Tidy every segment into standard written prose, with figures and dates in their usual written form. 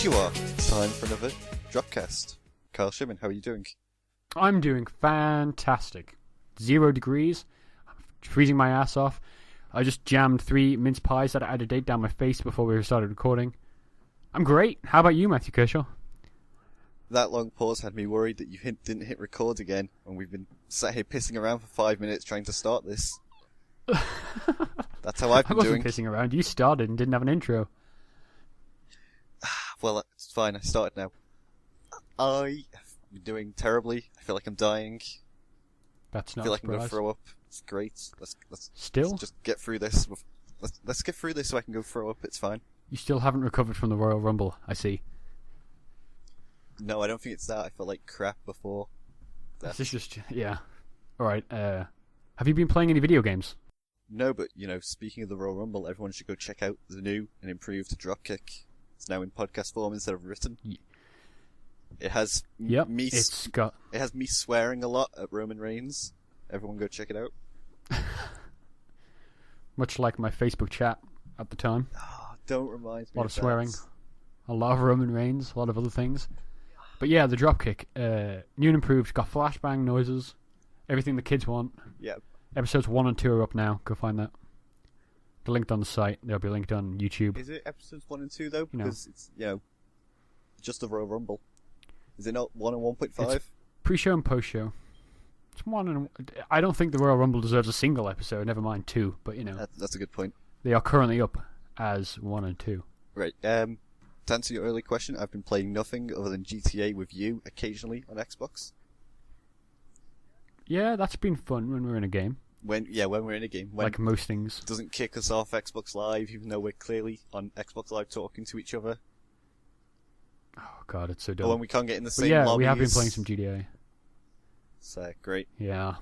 Right you are. It's time for another Dropcast. Kyle Shimon, how are you doing? I'm doing fantastic. 0 degrees. I'm freezing my ass off. I just jammed 3 mince pies that are out of date down my face before we started recording. I'm great. How about you, Matthew Kershaw? That long pause had me worried that you didn't hit record again, and we've been sat here pissing around for 5 minutes trying to start this. That's how I've been doing. I wasn't pissing around. You started and didn't have an intro. Well, it's fine. I started now. I have been doing terribly. I feel like I'm dying. That's not I feel a like I'm going to surprise. throw up. It's great. Let's Still? just get through this. Let's get through this so I can go throw up. It's fine. You still haven't recovered from the Royal Rumble, I see. No, I don't think it's that. I felt like crap before. This is just... Yeah. Alright, have you been playing any video games? No, but, speaking of the Royal Rumble, everyone should go check out the new and improved Dropkick. It's now in podcast form instead of written. It has me swearing a lot at Roman Reigns. Everyone go check it out. Much like my Facebook chat at the time. Oh, don't remind me. A lot of swearing. A lot of Roman Reigns. A lot of other things. But yeah, the Dropkick. New and improved. Got flashbang noises. Everything the kids want. Yeah. Episodes 1 and 2 are up now. Go find that. They're linked on the site. They'll be linked on YouTube. Is it episodes 1 and 2 though? Because it's, just the Royal Rumble. Is it not 1 and 1.5? It's pre-show and post-show. It's 1 and... I don't think the Royal Rumble deserves a single episode, never mind 2, but That's a good point. They are currently up as 1 and 2. Right, to answer your early question, I've been playing nothing other than GTA with you occasionally on Xbox. Yeah, that's been fun when we're in a game. When we're in a game. When like most things. It doesn't kick us off Xbox Live, even though we're clearly on Xbox Live talking to each other. Oh god, it's so dumb. Or when we can't get in the same yeah, lobbies. we have been playing some GTA. So, great. Yeah.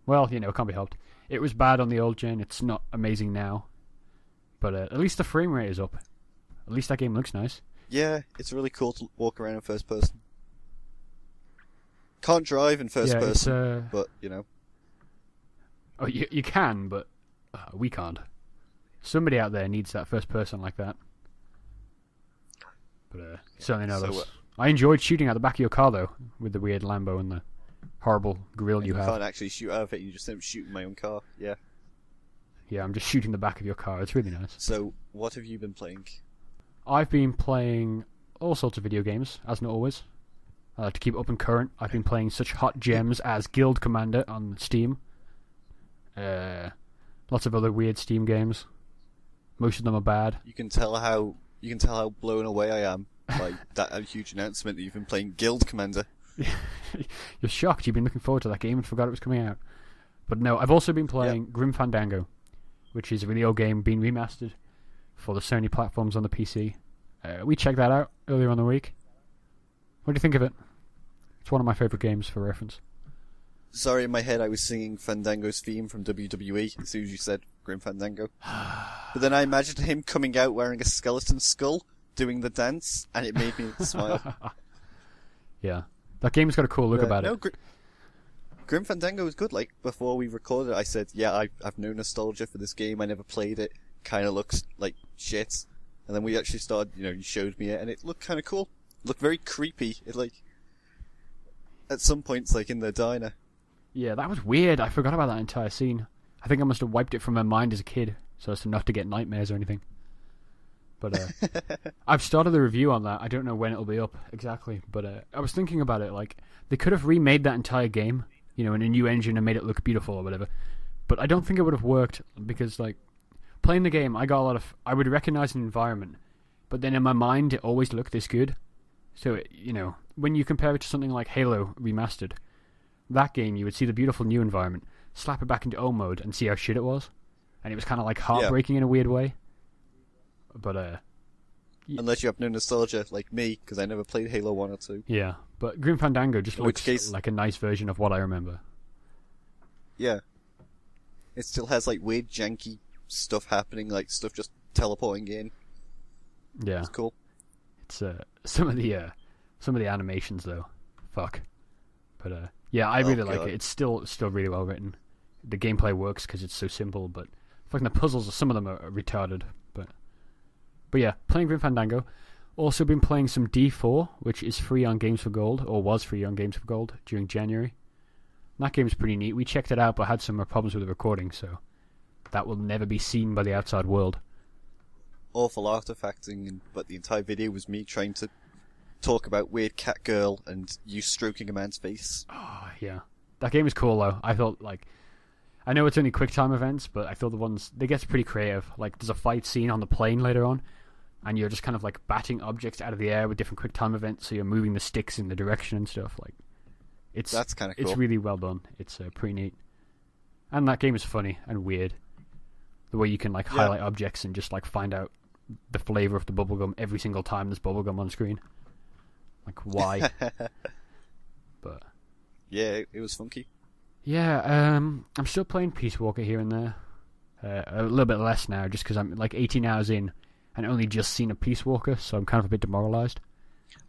Well, it can't be helped. It was bad on the old gen, it's not amazing now. But at least the frame rate is up. At least that game looks nice. Yeah, it's really cool to walk around in first person. Can't drive in first person, but, Oh, you can, but we can't. Somebody out there needs that first person like that. But certainly not us. I enjoyed shooting at the back of your car, though, with the weird Lambo and the horrible grill you have. You can't actually shoot out of it, you just end up shooting my own car, yeah. Yeah, I'm just shooting the back of your car, it's really nice. So, what have you been playing? I've been playing all sorts of video games, as not always. To keep up and current, I've been playing such hot gems as Guild Commander on Steam. Lots of other weird Steam games. Most of them are bad. You can tell how blown away I am by that huge announcement that you've been playing Guild Commander. You're shocked. You've been looking forward to that game and forgot it was coming out. But no, I've also been playing Grim Fandango, which is a video game being remastered for the Sony platforms on the PC. We checked that out earlier on the week. What do you think of it? It's one of my favourite games for reference. Sorry, in my head I was singing Fandango's theme from WWE as soon as you said Grim Fandango. But then I imagined him coming out wearing a skeleton skull, doing the dance, and it made me smile. Yeah. That game's got a cool look about it. Grim Fandango was good. Like, before we recorded, I said, I've no nostalgia for this game, I never played it, kind of looks like shit. And then we actually started, you showed me it, and it looked kind of cool. It looked very creepy. It, at some points, in the diner. Yeah, that was weird. I forgot about that entire scene. I think I must have wiped it from my mind as a kid, so as to not to get nightmares or anything. But I've started the review on that. I don't know when it'll be up exactly, but I was thinking about it. They could have remade that entire game, in a new engine and made it look beautiful or whatever. But I don't think it would have worked because, playing the game, I would recognize an environment, but then in my mind, it always looked this good. So, when you compare it to something like Halo Remastered, that game, you would see the beautiful new environment, slap it back into old mode, and see how shit it was. And it was kind of heartbreaking in a weird way. But, unless you have no nostalgia, like me, because I never played Halo 1 or 2. Yeah, but Grim Fandango just looks like a nice version of what I remember. Yeah. It still has, weird, janky stuff happening, stuff just teleporting in. Yeah. It's cool. It's, some of the animations, though. Fuck. But, yeah, I really like it. It's still really well written. The gameplay works because it's so simple, but fucking the puzzles, some of them are retarded, but But yeah, playing Grim Fandango. Also been playing some D4, which is free on Games for Gold, or was free on Games for Gold during January. And that game's pretty neat. We checked it out, but had some problems with the recording, so that will never be seen by the outside world. Awful artifacting, but the entire video was me trying to talk about weird cat girl and you stroking a man's face. Oh, yeah. That game is cool, though. I thought, like... I know it's only quick time events, but I thought the ones... They get pretty creative. Like, there's a fight scene on the plane later on, and you're just kind of, like, batting objects out of the air with different quick time events, so you're moving the sticks in the direction and stuff. Like, That's kind of cool. It's really well done. It's pretty neat. And that game is funny and weird. The way you can, like, highlight objects and just, like, find out the flavour of the bubblegum every single time there's bubblegum on screen. Like, why? But... Yeah, it was funky. Yeah, I'm still playing Peace Walker here and there. A little bit less now, just because I'm, like, 18 hours in and only just seen a Peace Walker, so I'm kind of a bit demoralised.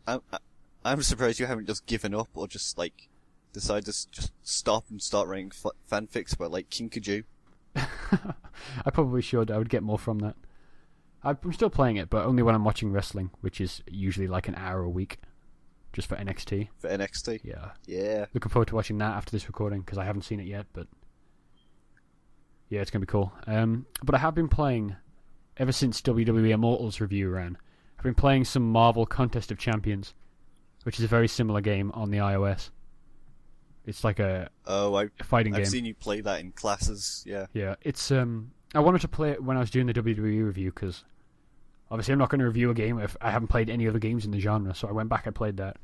I'm surprised you haven't just given up or just, like, decided to just stop and start writing fanfics about, like, Kinkajou. I probably should. I would get more from that. I'm still playing it, but only when I'm watching wrestling, which is usually like an hour a week, just for NXT. For NXT? Yeah. Yeah. Looking forward to watching that after this recording, because I haven't seen it yet, but... Yeah, it's going to be cool. But I have been playing, ever since WWE Immortals review ran, I've been playing some Marvel Contest of Champions, which is a very similar game on the iOS. It's like a fighting game. I've seen you play that in classes, yeah. Yeah, it's... I wanted to play it when I was doing the WWE review, because... Obviously, I'm not going to review a game if I haven't played any other games in the genre, so I went back and played that.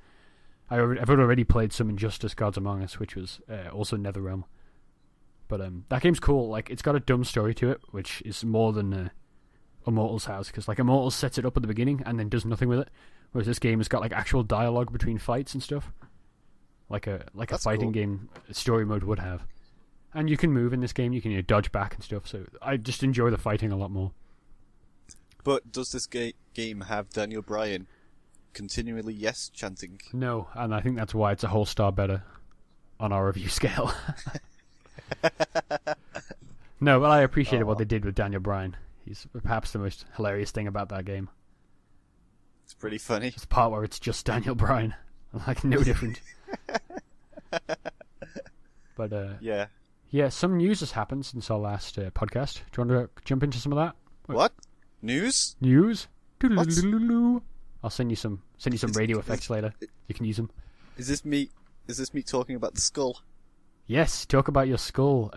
I've already played some Injustice Gods Among Us, which was also NetherRealm. But that game's cool. Like, it's got a dumb story to it, which is more than Immortals has, because like Immortals sets it up at the beginning and then does nothing with it, whereas this game has got like actual dialogue between fights and stuff, like a fighting game story mode would have. And you can move in this game. You can dodge back and stuff. So I just enjoy the fighting a lot more. But does this game have Daniel Bryan continually yes chanting? No, and I think that's why it's a whole star better on our review scale. No, but I appreciated what they did with Daniel Bryan. He's perhaps the most hilarious thing about that game. It's pretty funny. It's the part where it's just Daniel Bryan. Like, no different. But, yeah, some news has happened since our last podcast. Do you want to jump into some of that? What? News? News? I'll send you some radio effects later. You can use them. Is this me talking about the skull? Yes, talk about your skull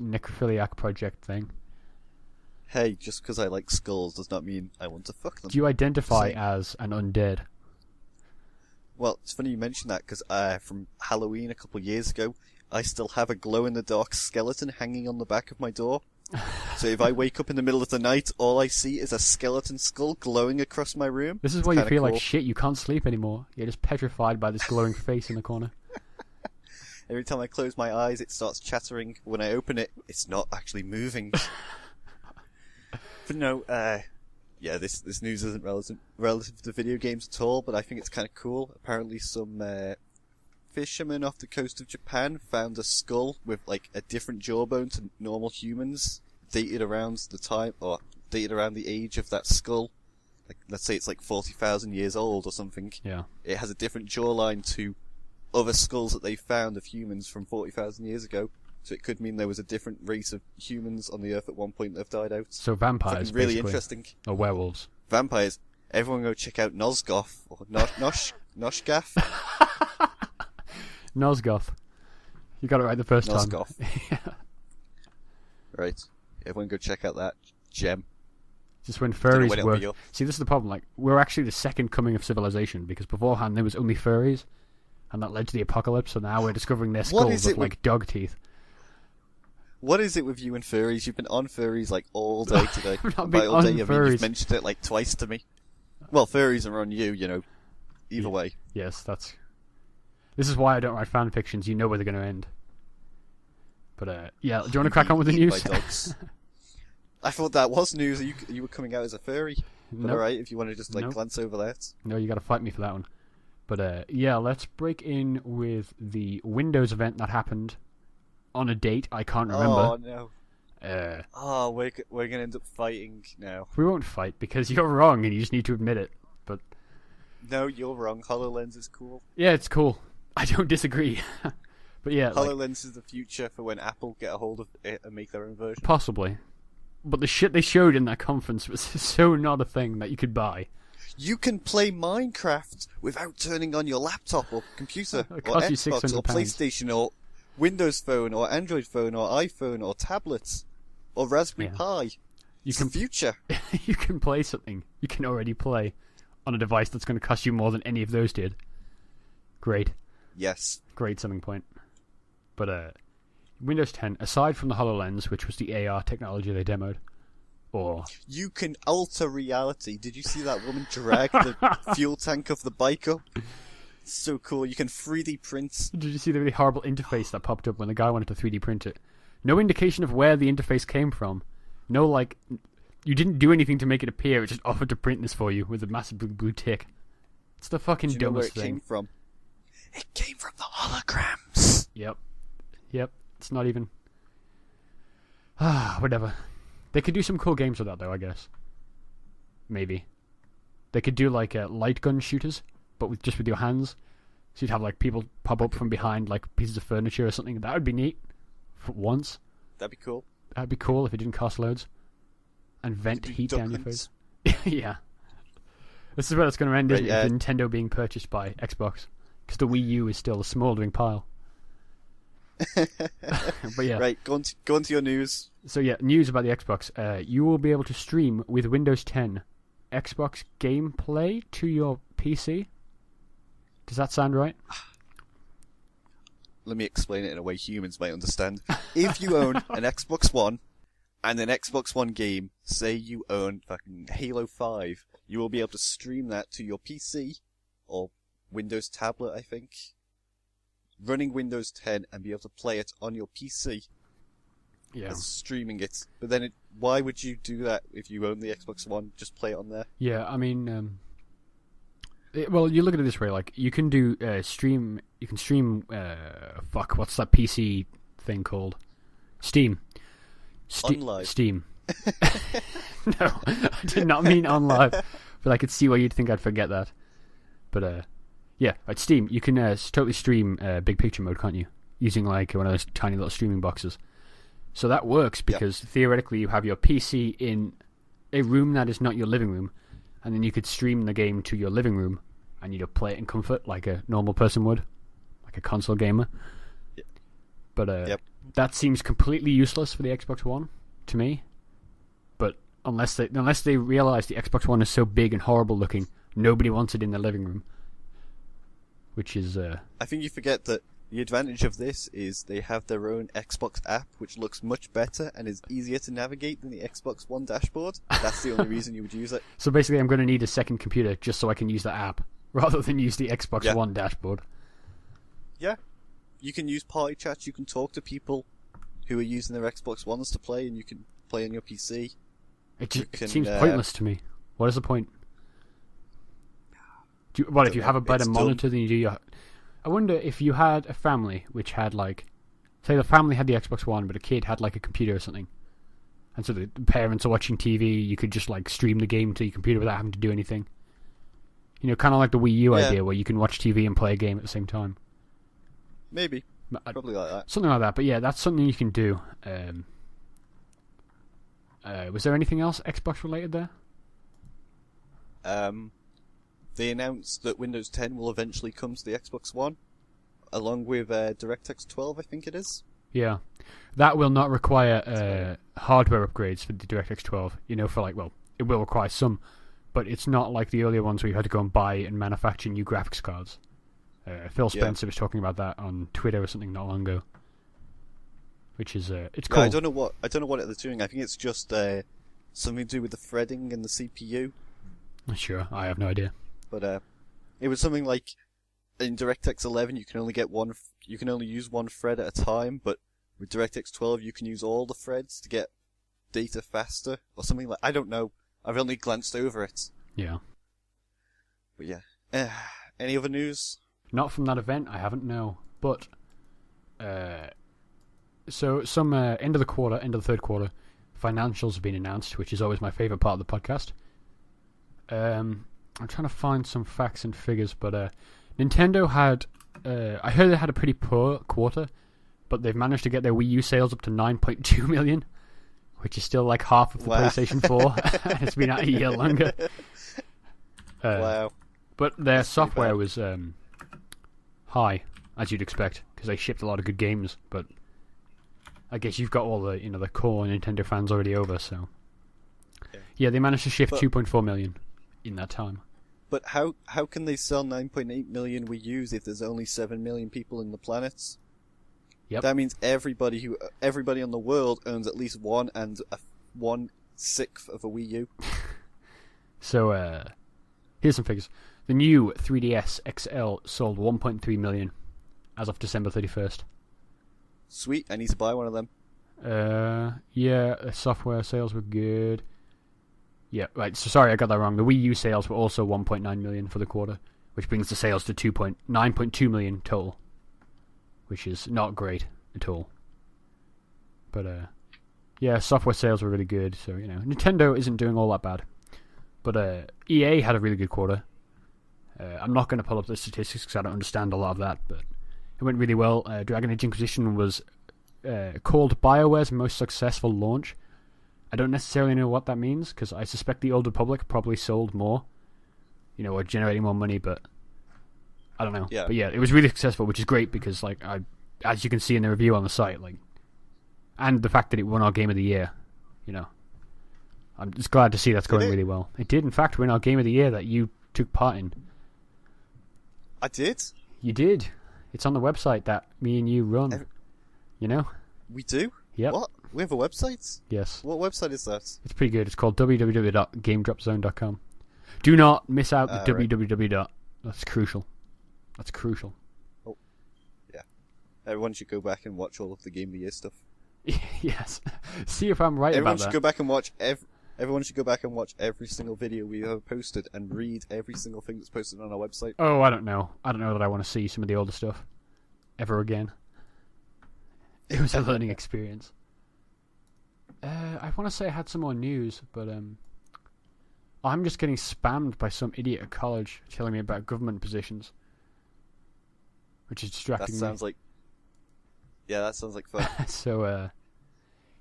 necrophiliac project thing. Hey, just because I like skulls does not mean I want to fuck them. Do you identify as an undead? Well, it's funny you mention that, because from Halloween a couple of years ago, I still have a glow-in-the-dark skeleton hanging on the back of my door. So if I wake up in the middle of the night, all I see is a skeleton skull glowing across my room. This is why you feel like shit. You can't sleep anymore. You're just petrified by this glowing face in the corner. Every time I close my eyes, it starts chattering. When I open it, it's not actually moving. But no, yeah, this news isn't relative to video games at all, but I think it's kind of cool. Apparently some fishermen off the coast of Japan found a skull with like a different jawbone to normal humans, dated around the age of that skull. Like, let's say it's like 40,000 years old or something. Yeah. It has a different jawline to other skulls that they found of humans from 40,000 years ago. So it could mean there was a different race of humans on the Earth at one point that have died out. So vampires, really basically. Interesting. Or werewolves. Vampires. Everyone go check out Nosgoth or Noshgath. Nosgoth. You got it right the first time. Nosgoth. Yeah. Right. Everyone go check out that gem. Just when furries were... See, this is the problem. Like, we're actually the second coming of civilization, because beforehand there was only furries, and that led to the apocalypse, so now we're discovering their skulls with, like, dog teeth. What is it with you and furries? You've been on furries, like, all day today. By all day, I mean, you've mentioned it, like, twice to me. Well, furries are on you, Either way. Yes, that's... This is why I don't write fan fictions. You know where they're going to end. But, yeah, do you want to crack on with the news? By dogs. I thought that was news. You were coming out as a furry. But alright, if you want to just, glance over that. No, you got to fight me for that one. But, yeah, let's break in with the Windows event that happened on a date I can't remember. Oh, no. Oh, we're gonna end up fighting now. We won't fight because you're wrong and you just need to admit it. But No, you're wrong. HoloLens is cool. yeah, it's cool. I don't disagree. But yeah, HoloLens is the future for when Apple get a hold of it and make their own version. possibly. But the shit they showed in that conference was so not a thing that you could buy. You can play Minecraft without turning on your laptop or computer or It costs you Xbox or £600. PlayStation or Windows Phone or Android phone or iPhone or tablets or Raspberry Yeah. Pi. It's the future. You can play something you can already play on a device that's going to cost you more than any of those did. Great. Yes. Great selling point. But Windows 10, aside from the HoloLens, which was the AR technology they demoed, or... You can alter reality. Did you see that woman drag the fuel tank of the bike up? It's so cool. You can 3D print. Did you see the really horrible interface that popped up when the guy wanted to 3D print it? No indication of where the interface came from. No, like... You didn't do anything to make it appear. It just offered to print this for you with a massive blue tick. It's the fucking Do you know where dumbest it thing. came from? It came from the holograms. Yep. It's not even... whatever. They could do some cool games with that, though, I guess. Maybe. They could do, like, light gun shooters, but just with your hands. So you'd have, like, people pop up from behind, like, pieces of furniture or something. That would be neat. For once. That'd be cool. That'd be cool if it didn't cost loads. And vent heat down your face. Yeah. This is where it's going to end, isn't it? With Nintendo being purchased by Xbox. Because the Wii U is still a smouldering pile. But yeah. Right, go on to your news. So yeah, news about the Xbox. You will be able to stream with Windows 10 Xbox gameplay to your PC. Does that sound right? Let me explain it in a way humans might understand. If you own an Xbox One and an Xbox One game, say you own fucking Halo 5, you will be able to stream that to your PC or Windows tablet, I think, running Windows 10 and be able to play it on your PC. Yeah. As streaming it. But then why would you do that if you own the Xbox One? Just play it on there. Yeah, I mean, well, you look at it this way: like you can do stream. You can stream. What's that PC thing called? Steam. OnLive. Steam. No, I did not mean OnLive, but I could see why you'd think I'd forget that. But yeah, at Steam, you can totally stream big picture mode, can't you? Using like one of those tiny little streaming boxes. So that works because theoretically you have your PC in a room that is not your living room, and then you could stream the game to your living room, and you'd play it in comfort like a normal person would, like a console gamer. Yep. But that seems completely useless for the Xbox One to me. But unless they realize the Xbox One is so big and horrible looking, nobody wants it in their living room. Which is I think you forget that the advantage of this is they have their own Xbox app, which looks much better and is easier to navigate than the Xbox One dashboard. That's the only reason you would use it. So basically I'm going to need a second computer just so I can use that app, rather than use the Xbox One dashboard. Yeah. You can use party chats, you can talk to people who are using their Xbox Ones to play, and you can play on your PC. It seems pointless to me. What is the point? If you have a better monitor than you do your... I wonder if you had a family which had, like... Say the family had the Xbox One, but a kid had, like, a computer or something. And so the parents are watching TV, you could just, like, stream the game to your computer without having to do anything. You know, kind of like the Wii U idea, where you can watch TV and play a game at the same time. Maybe. Probably like that. Something like that, but yeah, that's something you can do. Was there anything else Xbox related there? They announced that Windows 10 will eventually come to the Xbox One, along with DirectX 12, I think it is. Yeah. That will not require hardware upgrades for the DirectX 12. You know, it will require some, but it's not like the earlier ones where you had to go and buy and manufacture new graphics cards. Phil Spencer was talking about that on Twitter or something not long ago. Which is, it's cool. I don't know what they're doing. I think it's just something to do with the threading and the CPU. Sure, I have no idea. But it was something like in DirectX 11 you can only use one thread at a time, but with DirectX 12 you can use all the threads to get data faster or something like. I don't know. I've only glanced over it. Yeah. But yeah. Any other news? Not from that event. I haven't. No, but So some end of the third quarter, financials have been announced, which is always my favourite part of the podcast. I'm trying to find some facts and figures, but Nintendo had... I heard they had a pretty poor quarter, but they've managed to get their Wii U sales up to 9.2 million, which is still like half of the PlayStation 4. It's been out a year longer. Wow. But their software was high, as you'd expect, because they shipped a lot of good games, but I guess you've got all the the core Nintendo fans already over, so... Yeah, they managed to ship 2.4 million in that time. But how can they sell 9.8 million Wii U's if there's only 7 million people in the planet? Yep. That means everybody on the world owns at least one and 1/6 of a Wii U. So, here's some figures. The new 3DS XL sold 1.3 million as of December 31st. Sweet, I need to buy one of them. Yeah, software sales were good. Yeah, right, so sorry, I got that wrong. The Wii U sales were also 1.9 million for the quarter, which brings the sales to 9.2 million total, which is not great at all. But, yeah, software sales were really good, so, Nintendo isn't doing all that bad. But EA had a really good quarter. I'm not going to pull up the statistics because I don't understand a lot of that, but it went really well. Dragon Age Inquisition was called BioWare's most successful launch. I don't necessarily know what that means, because I suspect the Old Republic probably sold more, or generating more money, but I don't know. Yeah. But yeah, it was really successful, which is great, because as you can see in the review on the site, and the fact that it won our Game of the Year, I'm just glad to see that's going really well. It did, in fact, win our Game of the Year that you took part in. I did? You did. It's on the website that me and you run. We do? Yep. What? We have a website? Yes. What website is that? It's pretty good. It's called www.GameDropZone.com. Do not miss out the www. That's crucial. That's crucial. Oh, yeah. Everyone should go back and watch all of the Game of the Year stuff. Yes. See if I'm right about that. Everyone should go back and watch every single video we have posted and read every single thing that's posted on our website. Oh, I don't know. I don't know that I want to see some of the older stuff ever again. It was a learning experience. I want to say I had some more news, but I'm just getting spammed by some idiot at college telling me about government positions, which is distracting me. That sounds like fun. So,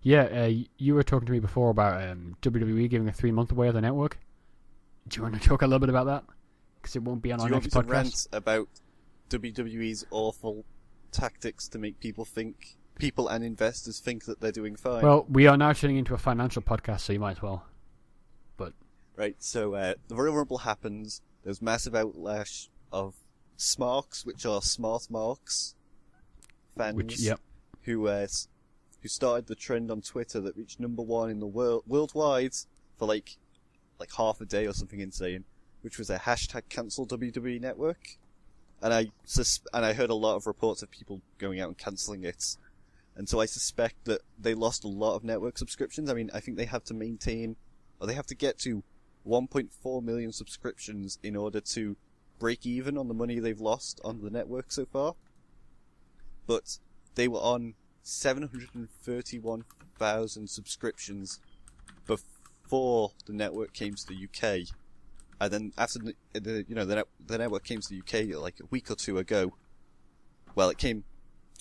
you were talking to me before about WWE giving a 3-month away of the network. Do you want to talk a little bit about that? Because it won't be on our next podcast. Do you want me to rant about WWE's awful tactics to make people and investors think that they're doing fine? Well, we are now turning into a financial podcast, so you might as well. Right, so the Royal Rumble happens. There's massive outlash of Smarks, which are Smart Marks fans, who started the trend on Twitter that reached #1 in the worldwide for like half a day or something insane, which was a hashtag cancel WWE network. And I heard a lot of reports of people going out and cancelling it. And so I suspect that they lost a lot of network subscriptions. I mean, I think they have to get to 1.4 million subscriptions in order to break even on the money they've lost on the network so far. But they were on 731,000 subscriptions before the network came to the UK. And then after the network came to the UK like a week or two ago. Well, it came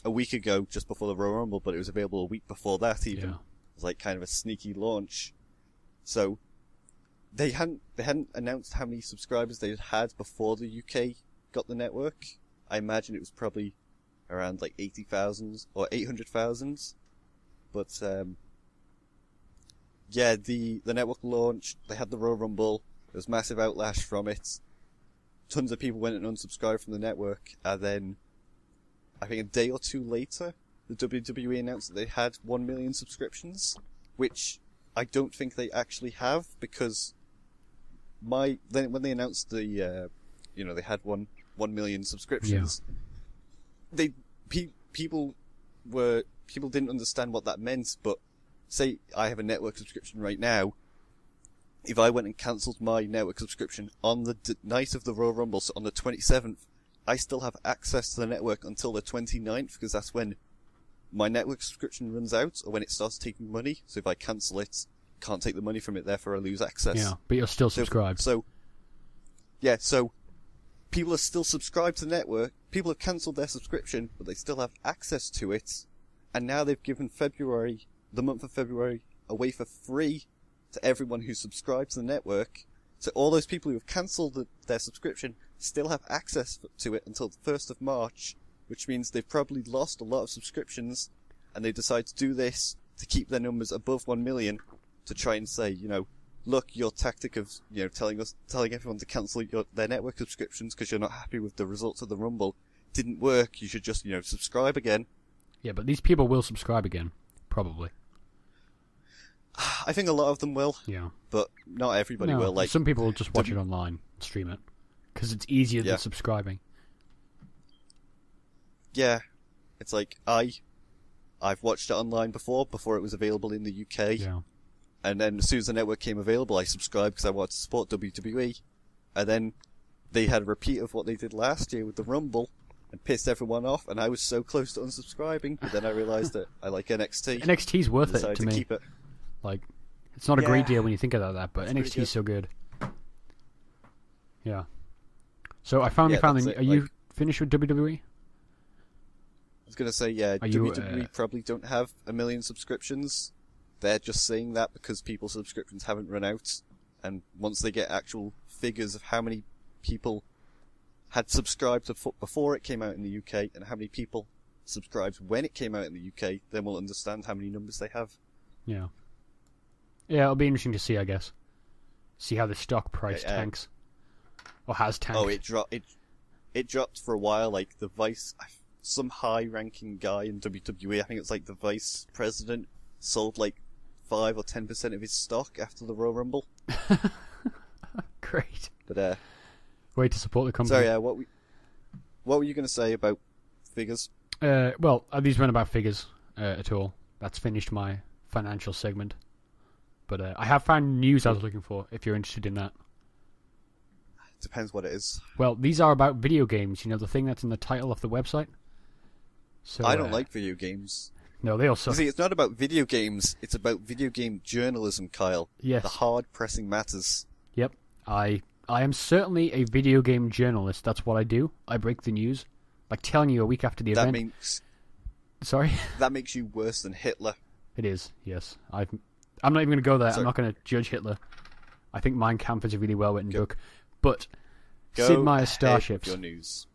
a week ago, just before the Royal Rumble, but it was available a week before that even. Yeah. It was like kind of a sneaky launch. So they hadn't announced how many subscribers they had before the UK got the network. I imagine it was probably around like 80,000 or 800,000. But the network launched. They had the Royal Rumble. There was massive outlash from it. Tons of people went and unsubscribed from the network, and then I think a day or two later, the WWE announced that they had 1 million subscriptions, which I don't think they actually have, because when they announced they had 1 million subscriptions, people didn't understand what that meant. But say I have a network subscription right now. If I went and cancelled my network subscription on the night of the Royal Rumble, so on the 27th, I still have access to the network until the 29th, because that's when my network subscription runs out or when it starts taking money. So if I cancel it, can't take the money from it, therefore I lose access. Yeah, but you're still subscribed. So people are still subscribed to the network. People have cancelled their subscription, but they still have access to it. And now they've given the month of February, away for free to everyone who subscribes to the network. So all those people who have cancelled their subscription still have access to it until the 1st of March, which means they've probably lost a lot of subscriptions, and they decide to do this to keep their numbers above 1 million to try and say, look, your tactic of, telling everyone to cancel their network subscriptions because you're not happy with the results of the Rumble didn't work. You should just, subscribe again. Yeah, but these people will subscribe again, probably. I think a lot of them will. Yeah. But not everybody will. Like, some people will just watch it online, stream it, because it's easier than subscribing. Yeah. It's like, I've watched it online before it was available in the UK. Yeah. And then as soon as the network came available, I subscribed because I wanted to support WWE. And then they had a repeat of what they did last year with the Rumble and pissed everyone off. And I was so close to unsubscribing, but then I realised that I like NXT. NXT's worth it to me. Keep it. Like, it's not a great deal when you think about that, but it's NXT's so good. Yeah. So I finally found the... Are you finished with WWE? I was going to say, WWE probably don't have 1 million subscriptions. They're just saying that because people's subscriptions haven't run out. And once they get actual figures of how many people had subscribed before it came out in the UK and how many people subscribed when it came out in the UK, then we'll understand how many numbers they have. Yeah. Yeah, it'll be interesting to see, I guess. See how the stock price tanks. Or has tanked. Oh, it dropped for a while, like the some high-ranking guy in WWE, I think it's like the vice president, sold like 5 or 10% of his stock after the Royal Rumble. Great. But way to support the company. So what were you going to say about figures? Well, these weren't about figures at all. That's finished my financial segment. But I have found news I was looking for, if you're interested in that. Depends what it is. Well, these are about video games, the thing that's in the title of the website. So I don't like video games. No, they all suck. See, it's not about video games, it's about video game journalism, Kyle. Yes. The hard-pressing matters. Yep. I am certainly a video game journalist. That's what I do. I break the news. Like telling you a week after the event. Sorry? That makes you worse than Hitler. It is, yes. I'm not even going to go there. Sorry. I'm not going to judge Hitler. I think Mein Kampf is a really well-written book. But Go Sid Meier's Starships. Your news.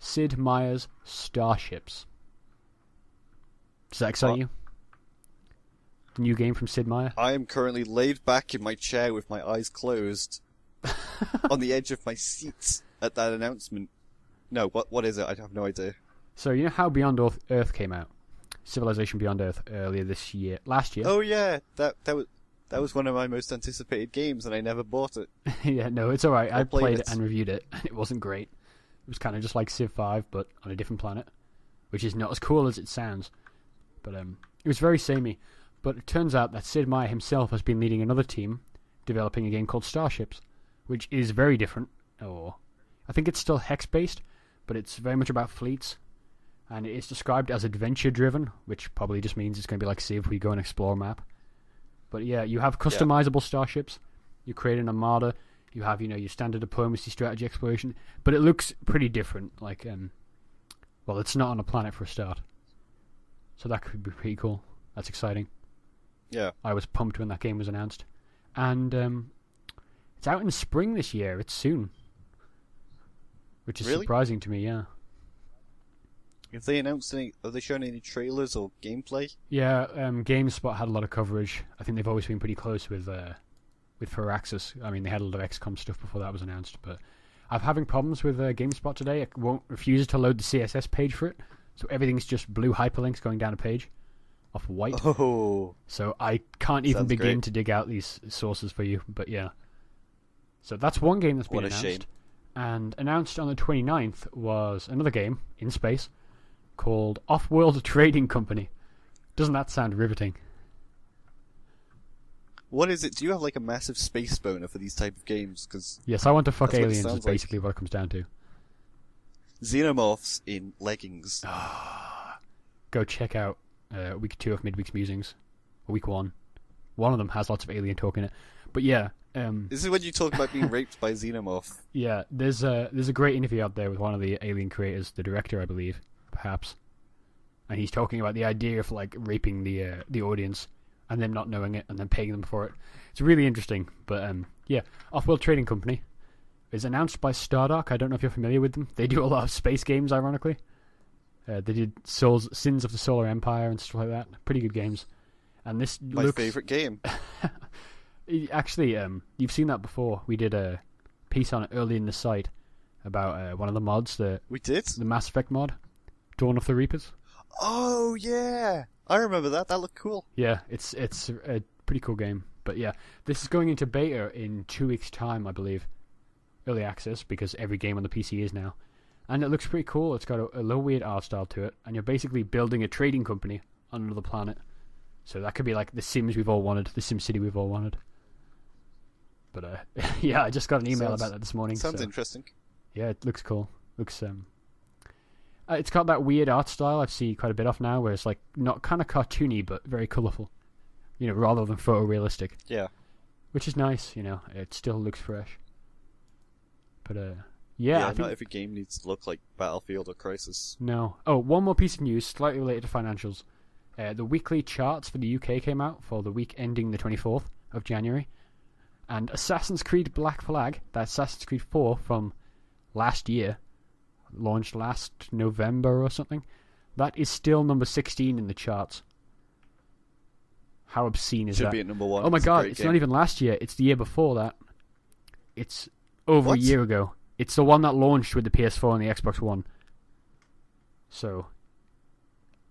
Sid Meier's Starships. Does that excite you? The new game from Sid Meier? I am currently laid back in my chair with my eyes closed on the edge of my seat at that announcement. No, what is it? I have no idea. So, you know how Beyond Earth came out? Civilization Beyond Earth earlier last year. Oh yeah, that was one of my most anticipated games and I never bought it. Yeah, no, it's alright. I played it it and reviewed it and it wasn't great. It was kind of just like Civ 5 but on a different planet, which is not as cool as it sounds. But it was very samey. But it turns out that Sid Meier himself has been leading another team developing a game called Starships, which is very different. I think it's still hex-based, but it's very much about fleets. And it is described as adventure-driven, which probably just means it's going to be like Civ, where you go and explore a map. But yeah, you have customizable starships. You create an armada. You have, your standard diplomacy, strategy, exploration. But it looks pretty different. Like, well, it's not on a planet for a start. So that could be pretty cool. That's exciting. Yeah. I was pumped when that game was announced. And it's out in spring this year. It's soon. Which is surprising to me, yeah. Have they announced have they shown any trailers or gameplay? Yeah, GameSpot had a lot of coverage. I think they've always been pretty close with Firaxis. I mean, they had a lot of XCOM stuff before that was announced, but I'm having problems with GameSpot today. It refuses to load the CSS page for it, so everything's just blue hyperlinks going down a page off white. Oh. So I can't even begin great. to dig out these sources for you, but yeah. So that's one game that's been announced. What a shame. And announced on the 29th was another game in space called Off-World Trading Company. Doesn't that sound riveting? What is it? Do you have like a massive space boner for these type of games? Cause yes, I want to fuck aliens is like. Basically what it comes down to. Xenomorphs in leggings. go check out week 2 of Midweek's Musings, or week 1. One of them has lots of alien talk in it. But yeah, this is when you talk about being raped by a Xenomorph. Yeah, there's a great interview out there with one of the alien creators, the director, I believe, perhaps, and he's talking about the idea of like raping the audience and them not knowing it and then paying them for it. It's really interesting. But yeah, Off-World Trading Company is announced by Stardock. I don't know if you're familiar with them. They do a lot of space games, ironically. They did Sins of the Solar Empire and stuff like that. Pretty good games. And this my favorite game. Actually, you've seen that before. We did a piece on it early in the site about one of the mods. We did? The Mass Effect mod, Dawn of the Reapers. Oh yeah, I remember that. That looked cool. Yeah, it's a pretty cool game. But yeah, this is going into beta in 2 weeks' time, I believe. Early access, because every game on the PC is now. And it looks pretty cool. It's got a little weird art style to it, and you're basically building a trading company on another planet. So that could be like the Sims we've all wanted, the SimCity we've all wanted. But yeah, I just got an email about that this morning. Sounds interesting. Yeah, it looks cool. Looks it's got that weird art style I've seen quite a bit of now, where it's like not kind of cartoony but very colourful. You know, rather than photorealistic. Yeah. Which is nice. You know, it still looks fresh. But yeah, I think... not every game needs to look like Battlefield or Crysis. No. Oh, one more piece of news, slightly related to financials. The weekly charts for the UK came out for the week ending the 24th of January. And Assassin's Creed Black Flag, that's Assassin's Creed 4 from last year, launched last November or something, that is still number 16 in the charts. How obscene is that? Should be at number 1. Oh my god, it's not even last year, it's the year before that. It's over a year ago. It's the one that launched with the PS4 and the Xbox One. So,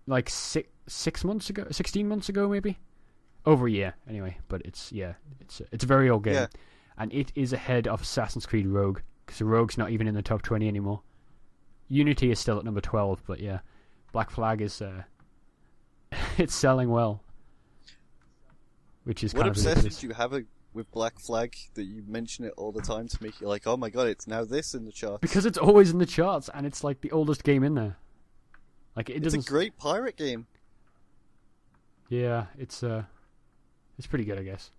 like 6 months ago, 16 months ago maybe? Over a year, anyway. But it's a very old game. Yeah. And it is ahead of Assassin's Creed Rogue, because Rogue's not even in the top 20 anymore. Unity is still at number 12, but yeah. Black Flag is, it's selling well. Which is what kind of obsession ridiculous. do you have with Black Flag that you mention it all the time to make you like, oh my god, it's now this in the charts? Because it's always in the charts, and it's like the oldest game in there. Like it's a great pirate game. Yeah, it's pretty good, I guess.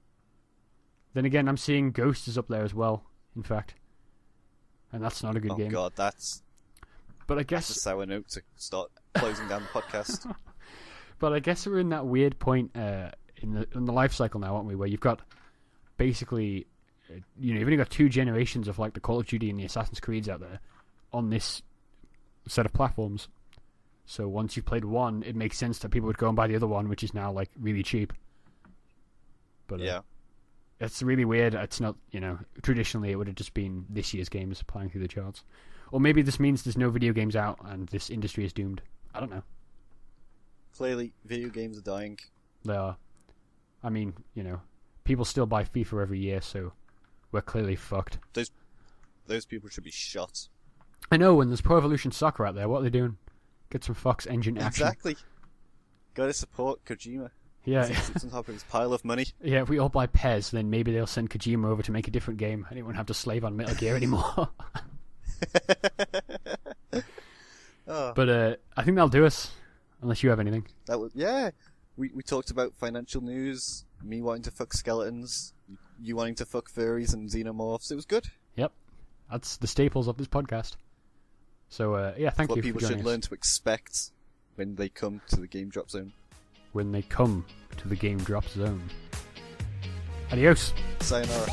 Then again, I'm seeing Ghost is up there as well, in fact. And that's not a good game. Oh god, that's... But I guess... That's a sour note to start closing down the podcast. But I guess we're in that weird point in the life cycle now, aren't we? Where you've got basically... you've only got 2 generations of like the Call of Duty and the Assassin's Creeds out there on this set of platforms. So once you've played one, it makes sense that people would go and buy the other one, which is now like really cheap. But yeah, it's really weird. It's not, traditionally it would have just been this year's games playing through the charts. Or maybe this means there's no video games out and this industry is doomed. I don't know. Clearly, video games are dying. They are. I mean, people still buy FIFA every year, so we're clearly fucked. Those people should be shot. I know, when there's Pro Evolution Soccer out there, what are they doing? Get some Fox Engine action. Exactly. Gotta support Kojima. Yeah. Sits on top of his pile of money. Yeah, if we all buy Pez, then maybe they'll send Kojima over to make a different game, and he won't have to slave on Metal Gear anymore. Oh. But I think that'll do us, unless you have anything. Yeah. We talked about financial news, me wanting to fuck skeletons, you wanting to fuck furries and xenomorphs. It was good. Yep. That's the staples of this podcast. So, yeah, thank you for joining us. What people should learn to expect when they come to the Game Drop Zone. When they come to the Game Drop Zone. Adios. Sayonara.